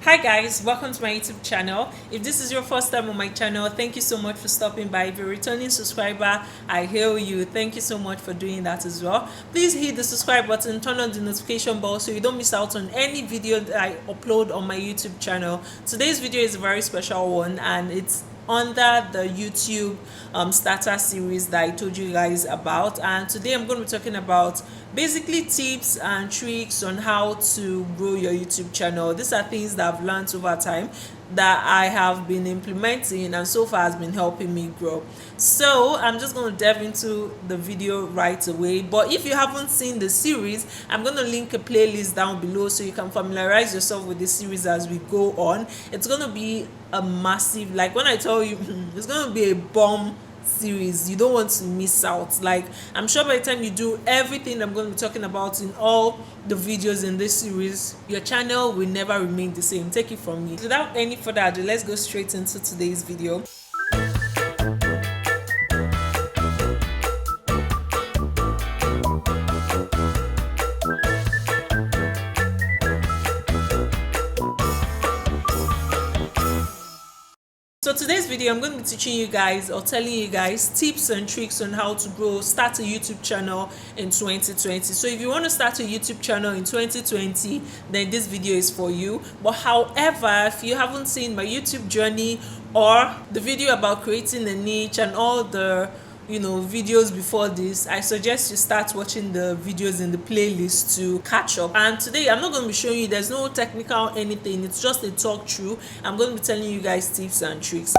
Hi guys, welcome to my YouTube channel. If this is your first time on my channel, thank you so much for stopping by. If you're a returning subscriber, I hail you. Thank you so much for doing that as well. Please hit the subscribe button, turn on the notification bell so you don't miss out on any video that I upload on my YouTube channel. Today's video is a very special one and it's under the YouTube starter series that I told you guys about, and today I'm going to be talking about basically tips and tricks on how to grow your YouTube channel. These are things that I've learned over time that I have been implementing and so far has been helping me grow. So I'm just going to delve into the video right away, but if you haven't seen the series, I'm going to link a playlist down below so you can familiarize yourself with the series as we go on. It's going to be a massive, like when I tell you it's going to be a bomb series, you don't want to miss out. Like, I'm sure by the time you do everything I'm going to be talking about in all the videos in this series, your channel will never remain the same. Take it from me. Without any further ado, let's go straight into today's video. So today's video, I'm going to be teaching you guys or telling you guys tips and tricks on how to start a YouTube channel in 2020. So if you want to start a YouTube channel in 2020, then this video is for you. But however, if you haven't seen my YouTube journey or the video about creating a niche and all the videos before this, I suggest you start watching the videos in the playlist to catch up. And today I'm not going to be showing you, there's no technical anything, it's just a talk through. I'm going to be telling you guys tips and tricks.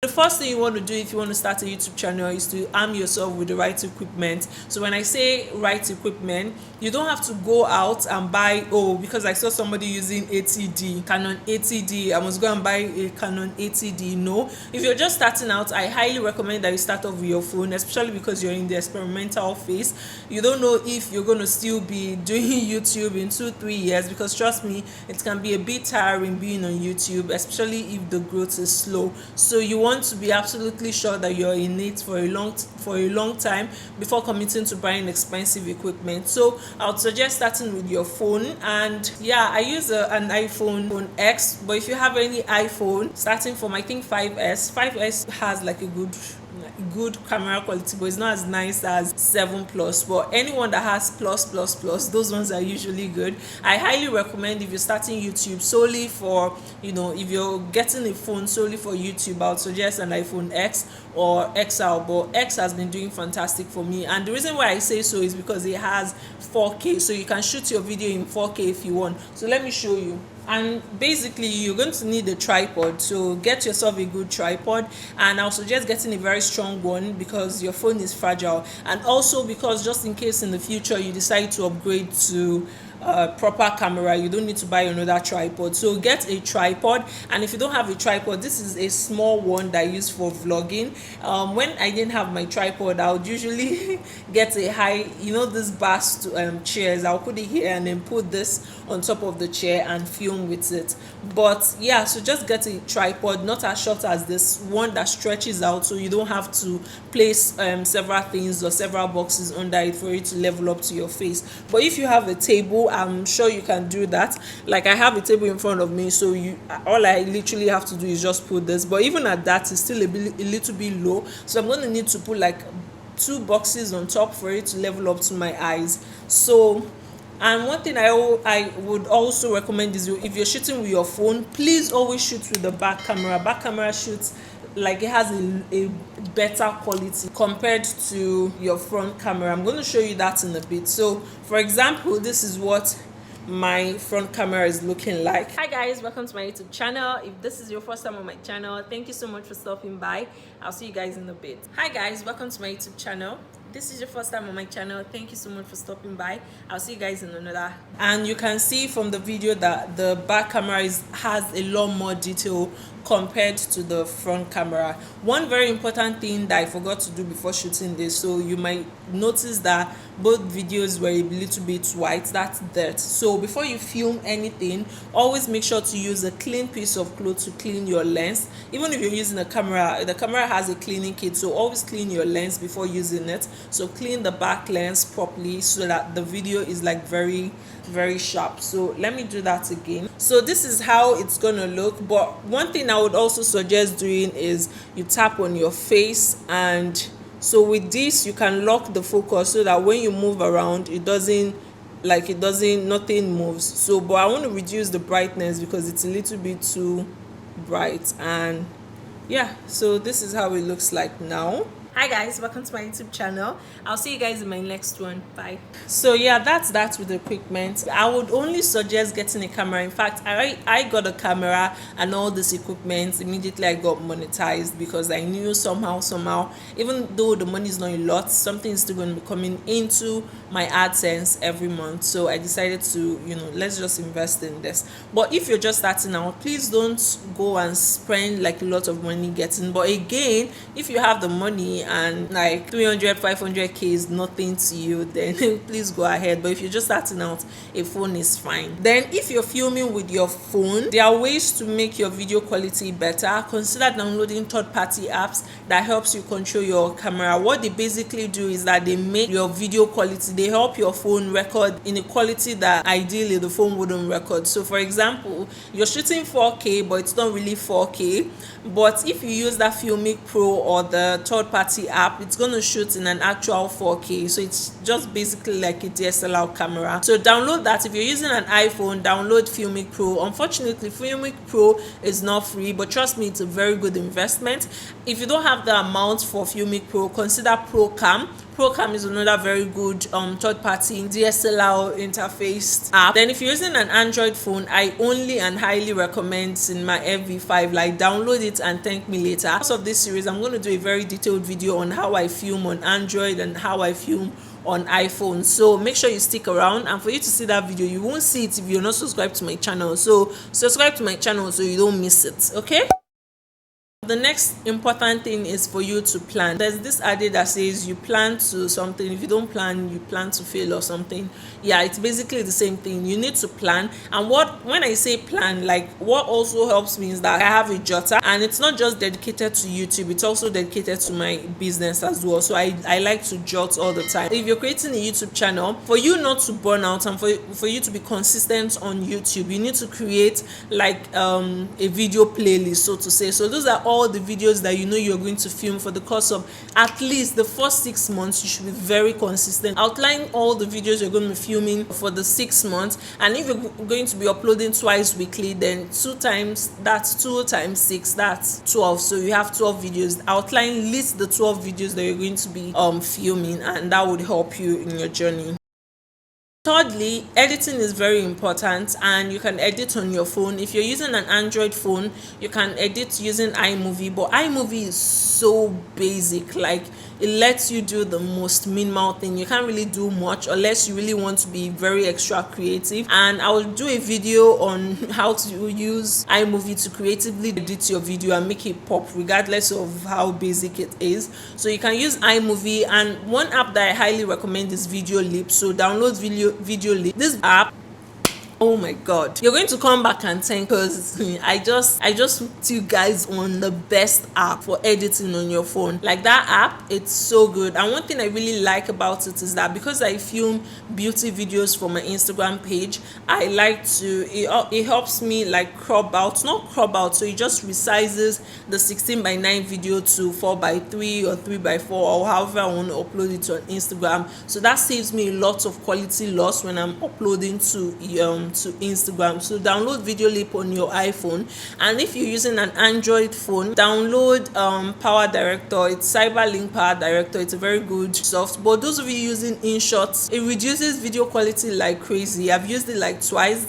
The first thing you want to do if you want to start a YouTube channel is to arm yourself with the right equipment. So when I say right equipment, you don't have to go out and buy, because I saw somebody using Canon 80D, I must go and buy a Canon 80D. No, if you're just starting out, I highly recommend that you start off with your phone, especially because you're in the experimental phase. You don't know if you're going to still be doing YouTube in 2-3 years, because trust me, it can be a bit tiring being on YouTube, especially if the growth is slow. So you want to be absolutely sure that you're in it for a long time before committing to buying expensive equipment. So I would suggest starting with your phone, and yeah, I use an iPhone X, but if you have any iPhone starting from I think 5S has like a good camera quality, but it's not as nice as 7 Plus. But anyone that has plus, those ones are usually good. I highly recommend if you're starting YouTube solely for, if you're getting a phone solely for YouTube, I would suggest an iPhone X or XL. But X has been doing fantastic for me, and the reason why I say so is because it has 4K, so you can shoot your video in 4K if you want. So let me show you. And basically you're going to need a tripod, so get yourself a good tripod, and I'll suggest getting a very strong one because your phone is fragile, and also because just in case in the future you decide to upgrade to proper camera, you don't need to buy another tripod. So get a tripod, and if you don't have a tripod, this is a small one that I use for vlogging. When I didn't have my tripod, I would usually get a high, this bast chairs, I'll put it here and then put this on top of the chair and film with it. But yeah, so just get a tripod, not as short as this one that stretches out, so you don't have to place several things or several boxes under it for it to level up to your face. But if you have a table, I'm sure you can do that. Like, I have a table in front of me, so all I literally have to do is just put this, but even at that it's still a little bit low, so I'm going to need to put like 2 boxes on top for it to level up to my eyes. So, and one thing I would also recommend is if you're shooting with your phone, please always shoot with the back camera. Back camera shoots like it has a better quality compared to your front camera. I'm going to show you that in a bit. So for example, this is what my front camera is looking like. Hi guys, welcome to my YouTube channel. If this is your first time on my channel, thank you so much for stopping by. I'll see you guys in a bit. Hi guys, welcome to my YouTube channel. This is your first time on my channel, thank you so much for stopping by. I'll see you guys in another. And you can see from the video that the back camera has a lot more detail compared to the front camera. One very important thing that I forgot to do before shooting this, so you might notice that both videos were a little bit white, that's dirt. So before you film anything, always make sure to use a clean piece of cloth to clean your lens. Even if you're using a camera, the camera has a cleaning kit, so always clean your lens before using it. So clean the back lens properly so that the video is like very very sharp. So let me do that again. So this is how it's gonna look, but one thing I would also suggest doing is you tap on your face, and so with this you can lock the focus so that when you move around nothing moves. So but I want to reduce the brightness because it's a little bit too bright. And yeah, so this is how it looks like now. Hi guys, welcome to my YouTube channel. I'll see you guys in my next one. Bye. So yeah, that's that with the equipment. I would only suggest getting a camera. In fact, I got a camera and all this equipment immediately I got monetized, because I knew somehow, even though the money is not a lot, something is still going to be coming into my AdSense every month. So I decided to, let's just invest in this. But if you're just starting out, please don't go and spend like a lot of money getting. But again, if you have the money and like 300-500k is nothing to you, then please go ahead. But if you're just starting out, a phone is fine. Then if you're filming with your phone, there are ways to make your video quality better. Consider downloading third-party apps that helps you control your camera. What they basically do is that they make your video quality, they help your phone record in a quality that ideally the phone wouldn't record. So for example, you're shooting 4K but it's not really 4K, but if you use that MacBook Pro or the third-party app, it's going to shoot in an actual 4K. So it's just basically like a DSLR camera. So download that. If you're using an iPhone, download MacBook Pro. Unfortunately, MacBook Pro is not free, but trust me, it's a very good investment. If you don't have the amount for MacBook Pro, consider Procam. Procam is another very good third-party DSLR interface app. Then if you're using an Android phone, I only and highly recommend Cinema FV5. Like, download it and thank me later. Because of this series, I'm going to do a very detailed video on how I film on Android and how I film on iPhone. So make sure you stick around, and for you to see that video, you won't see it if you're not subscribed to my channel. So subscribe to my channel so you don't miss it, okay? The next important thing is for you to plan. There's this adage that says you plan to something. If you don't plan, you plan to fail or something. Yeah, it's basically the same thing. You need to plan. And when I say plan, like, what also helps me is that I have a jotter, and it's not just dedicated to YouTube, it's also dedicated to my business as well. So I like to jot all the time. If you're creating a YouTube channel, for you not to burn out and for you to be consistent on YouTube, you need to create like a video playlist, so to say. So those are all the videos that you're going to film for the course of at least the first 6 months. You should be very consistent. Outline all the videos you're going to be filming for the 6 months, and if you're going to be uploading twice weekly, then 2 times 6, that's 12. So you have 12 videos. List the 12 videos that you're going to be filming, and that would help you in your journey. Thirdly, editing is very important, and you can edit on your phone. If you're using an Android phone, you can edit using iMovie, but iMovie is so basic. Like, it lets you do the most minimal thing. You can't really do much unless you really want to be very extra creative. And I will do a video on how to use iMovie to creatively edit your video and make it pop regardless of how basic it is. So you can use iMovie, and one app that I highly recommend is Videoleap. So download Videoleap. This app, oh my god, you're going to come back and thank, because I just put you guys on the best app for editing on your phone. Like, that app, it's so good. And one thing I really like about it is that because I film beauty videos for my Instagram page, I like to, it helps me like crop out, so it just resizes the 16:9 video to 4:3 or 3:4, or however I want to upload it to Instagram. So that saves me a lot of quality loss when I'm uploading to Instagram. So download Videoleap on your iPhone, and if you're using an Android phone, download Power Director. It's Cyberlink Power Director. It's a very good soft. But those of you using InShot, it reduces video quality like crazy. I've used it like twice,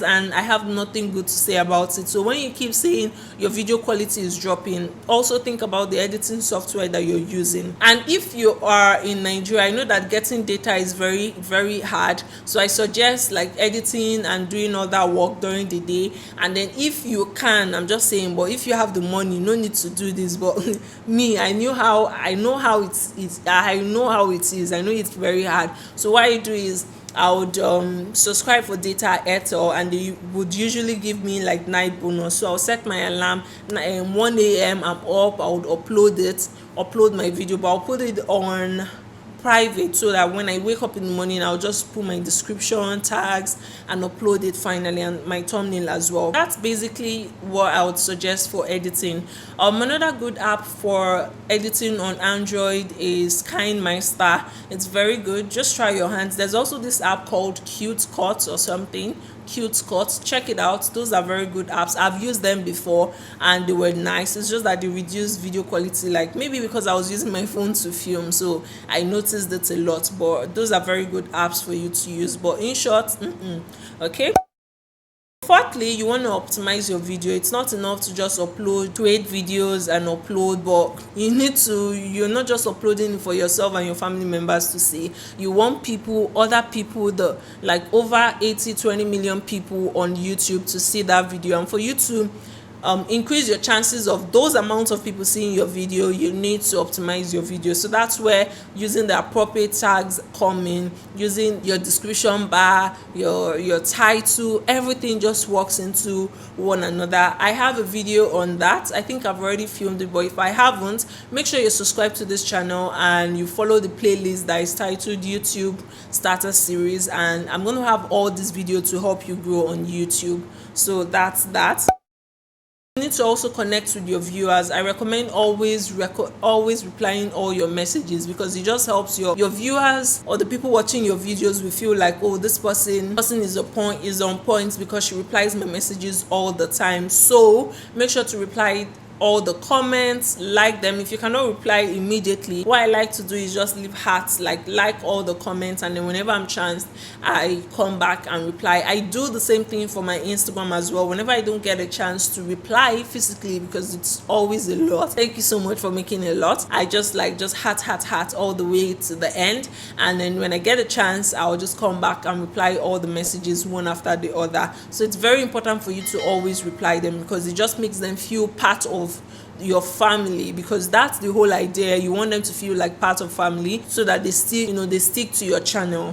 and I have nothing good to say about it. So when you keep saying your video quality is dropping, also think about the editing software that you're using. And if you are in Nigeria, I know that getting data is very, very hard. So I suggest like editing and doing all that work during the day, and then if you can, I'm just saying, but if you have the money, no need to do this. But me, I know how it is. I know it's very hard. So what I do is I would subscribe for data Airtel, and they would usually give me like night bonus. So I'll set my alarm 1 a.m. I'm up. I would upload my video, but I'll put it on private, so that when I wake up in the morning, I'll just put my description, tags, and upload it finally, and my thumbnail as well. That's basically what I would suggest for editing. Another good app for editing on Android is KineMeister. It's very good. Just try your hands. There's also this app called Cute Cut or something. Cute Cut, check it out. Those are very good apps. I've used them before and they were nice. It's just that they reduced video quality, like maybe because I was using my phone to film, so I noticed it a lot. But those are very good apps for you to use. But in short, okay. Fourthly, you want to optimize your video. It's not enough to just create videos and upload, but you're not just uploading it for yourself and your family members to see. You want other people, the like over 20 million people on YouTube to see that video, and for you to increase your chances of those amounts of people seeing your video, you need to optimize your video. So that's where using the appropriate tags come in, using your description bar, your title, everything just works into one another. I have a video on that. I think I've already filmed it, but if I haven't, make sure you subscribe to this channel and you follow the playlist that is titled YouTube Starter Series, and I'm going to have all this video to help you grow on YouTube. So that's that. You need to also connect with your viewers. I recommend always replying all your messages, because it just helps your viewers or the people watching your videos will feel like, oh, this person is on point because she replies my messages all the time. So make sure to reply all the comments, like them. If you cannot reply immediately, what I like to do is just leave hearts, like all the comments, and then whenever I'm chanced, I come back and reply. I do the same thing for my Instagram as well. Whenever I don't get a chance to reply physically, because it's always a lot, thank you so much for making a lot, I just heart all the way to the end, and then when I get a chance, I'll just come back and reply all the messages one after the other. So it's very important for you to always reply them, because it just makes them feel part of your family, because that's the whole idea. You want them to feel like part of family, so that they stick to your channel.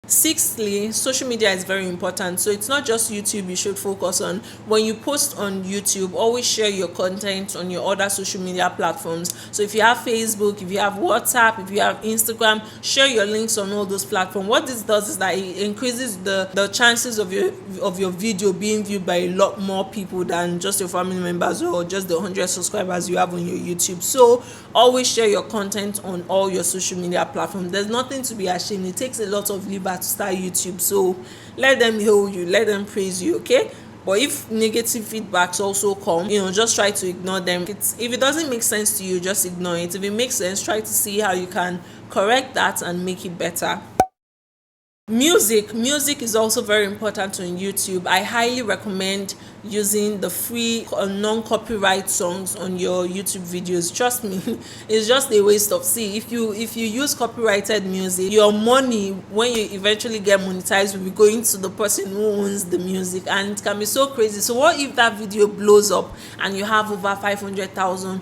Sixthly, social media is very important. So it's not just YouTube you should focus on. When you post on YouTube, always share your content on your other social media platforms. So if you have Facebook, if you have WhatsApp, if you have Instagram, share your links on all those platforms. What this does is that it increases the chances of your video being viewed by a lot more people than just your family members or just the 100 subscribers you have on your YouTube. So always share your content on all your social media platforms. There's nothing to be ashamed. It takes a lot of labor to start YouTube, so let them hail you, let them praise you, okay? But if negative feedbacks also come, just try to ignore them. If it doesn't make sense to you, just ignore it. If it makes sense, try to see how you can correct that and make it better. Music is also very important on YouTube. I highly recommend using the free non-copyright songs on your YouTube videos. Trust me, it's just a waste of if you use copyrighted music, your money, when you eventually get monetized, will be going to the person who owns the music, and it can be so crazy. So what if that video blows up and you have over 500,000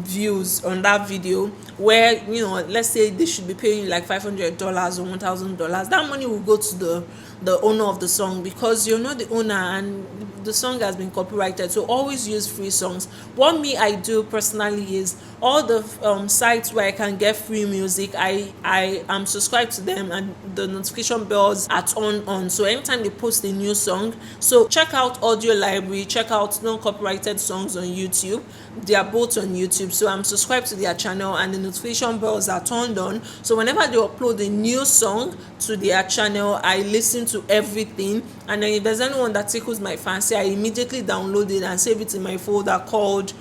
views on that video, where let's say they should be paying you like $500 or $1,000? That money will go to the owner of the song, because you're not the owner and the song has been copyrighted. So always use free songs. What I do personally is all the sites where I can get free music, I am subscribed to them, and the notification bells are turned on. So anytime they post a new song, so check out Audio Library, check out non-copyrighted songs on YouTube. They are both on YouTube, so I'm subscribed to their channel, and the notification bells are turned on. So whenever they upload a new song to their channel, I listen to everything, and then if there's anyone that tickles my fancy, I immediately download it and save it in my folder called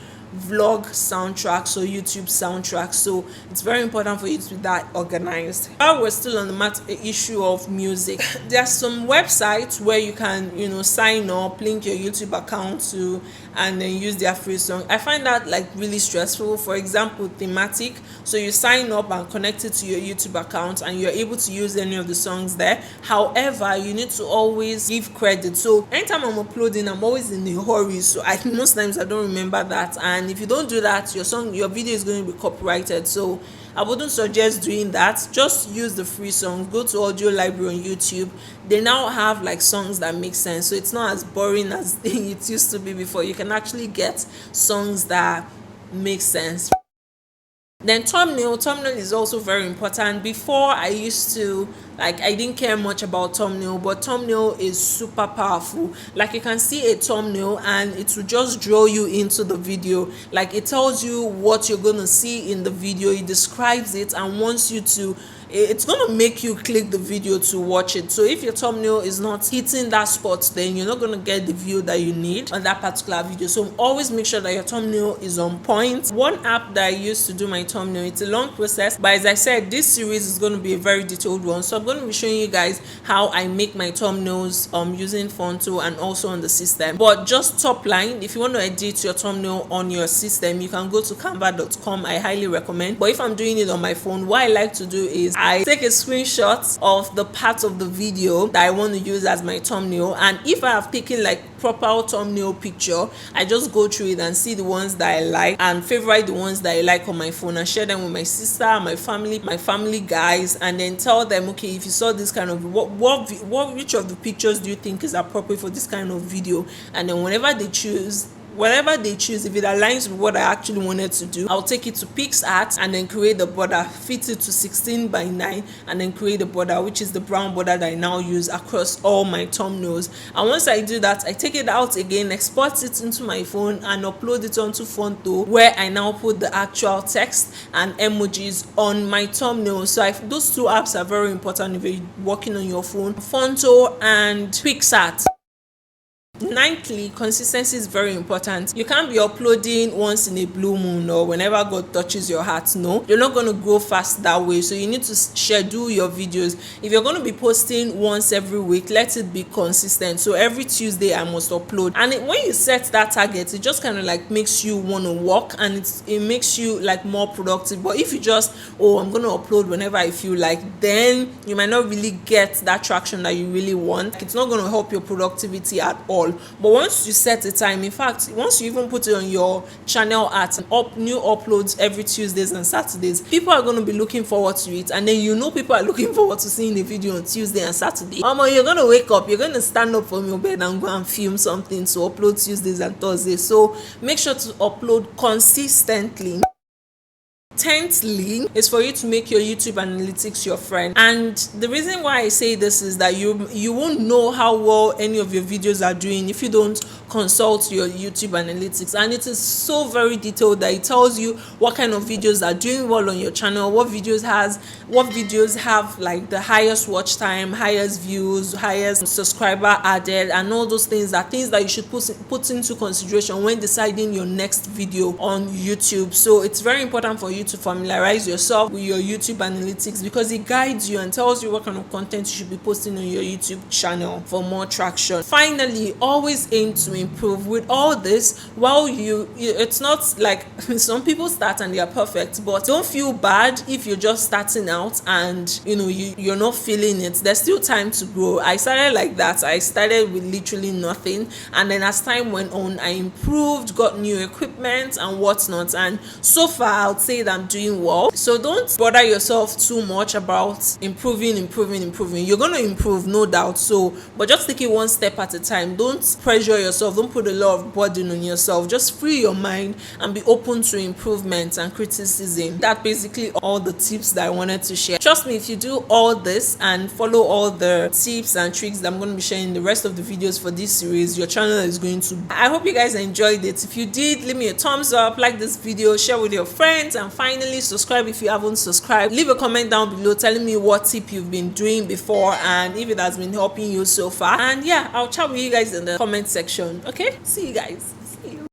vlog soundtracks or YouTube soundtracks. So it's very important for you to be that organized. While we're still on the issue of music, there are some websites where you can sign up, link your YouTube account to, and then use their free song. I find that really stressful. For example, Thematic. So you sign up and connect it to your YouTube account, and you're able to use any of the songs there. However, you need to always give credit. So anytime I'm uploading, I'm always in a hurry, so most times I don't remember that, and if you don't do that, your video is going to be copyrighted. So I wouldn't suggest doing that. Just use the free songs. Go to Audio Library on YouTube. They now have songs that make sense, so it's not as boring as it used to be before. You can actually get songs that make sense. Then thumbnail is also very important. Before, I used to, like, I didn't care much about thumbnail, but thumbnail is super powerful. Like, you can see a thumbnail and it will just draw you into the video. Like, it tells you what you're gonna see in the video, it describes it and wants you to, it's gonna make you click the video to watch it. So if your thumbnail is not hitting that spot, then you're not gonna get the view that you need on that particular video. So always make sure that your thumbnail is on point. One app that I used to do my thumbnail, it's a long process, but as I said, this series is going to be a very detailed one. So I'm going to be showing you guys how I make my thumbnails using Fonto and also on the system. But just top line, if you want to edit your thumbnail on your system, you can go to canva.com. I highly recommend. But if I'm doing it on my phone, what I like to do is I take a screenshot of the part of the video that I want to use as my thumbnail, and if I have taken like proper thumbnail picture, I just go through it and see the ones that I like and favorite the ones that I like on my phone and share them with my sister, my family guys, and then tell them, okay, if you saw this kind of which of the pictures do you think is appropriate for this kind of video, and then whatever they choose, if it aligns with what I actually wanted to do, I'll take it to PixArt and then create the border, fit it to 16:9, and then create the border, which is the brown border that I now use across all my thumbnails. And once I do that, I take it out again, export it into my phone and upload it onto Fonto, where I now put the actual text and emojis on my thumbnail. So those two apps are very important if you're working on your phone, Fonto and PixArt. Ninthly, consistency is very important. You can't be uploading once in a blue moon or whenever God touches your heart. No, you're not going to grow fast that way. So you need to schedule your videos. If you're going to be posting once every week, let it be consistent. So every Tuesday I must upload. And when you set that target, it just kind of like makes you want to work, and it makes you like more productive. But if you just, I'm going to upload whenever I feel like, then you might not really get that traction that you really want. It's not going to help your productivity at all. But once you set a time, in fact, once you even put it on your channel at new uploads every Tuesdays and Saturdays, people are going to be looking forward to it, and then people are looking forward to seeing the video on Tuesday and Saturday. You're going to wake up, you're going to stand up from your bed and go and film something to upload Tuesdays and Thursdays. So make sure to upload consistently. 10thly is for you to make your YouTube analytics your friend. And the reason why I say this is that you won't know how well any of your videos are doing if you don't consult your YouTube analytics. And it is so very detailed that it tells you what kind of videos are doing well on your channel, what videos have like the highest watch time, highest views, highest subscriber added, and all those things are things that you should put into consideration when deciding your next video on YouTube. So it's very important for you to familiarize yourself with your YouTube analytics, because it guides you and tells you what kind of content you should be posting on your YouTube channel for more traction. Finally, always aim to improve. With all this, while it's not like some people start and they are perfect, but don't feel bad if you're just starting out and you're not feeling it. There's still time to grow. I started like that. I started with literally nothing, and then as time went on, I improved, got new equipment and whatnot, and so far I'll say that I'm doing well. So don't bother yourself too much about improving. You're going to improve, no doubt, but just take it one step at a time. Don't pressure yourself, don't put a lot of burden on yourself. Just free your mind and be open to improvement and criticism. That's basically all the tips that I wanted to share. Trust me, if you do all this and follow all the tips and tricks that I'm going to be sharing in the rest of the videos for this series, your channel is going to. I hope you guys enjoyed it. If you did, leave me a thumbs up, like this video, share with your friends, and finally subscribe if you haven't subscribed. Leave a comment down below telling me what tip you've been doing before and if it has been helping you so far. And yeah, I'll chat with you guys in the comment section. Okay, see you guys. See you.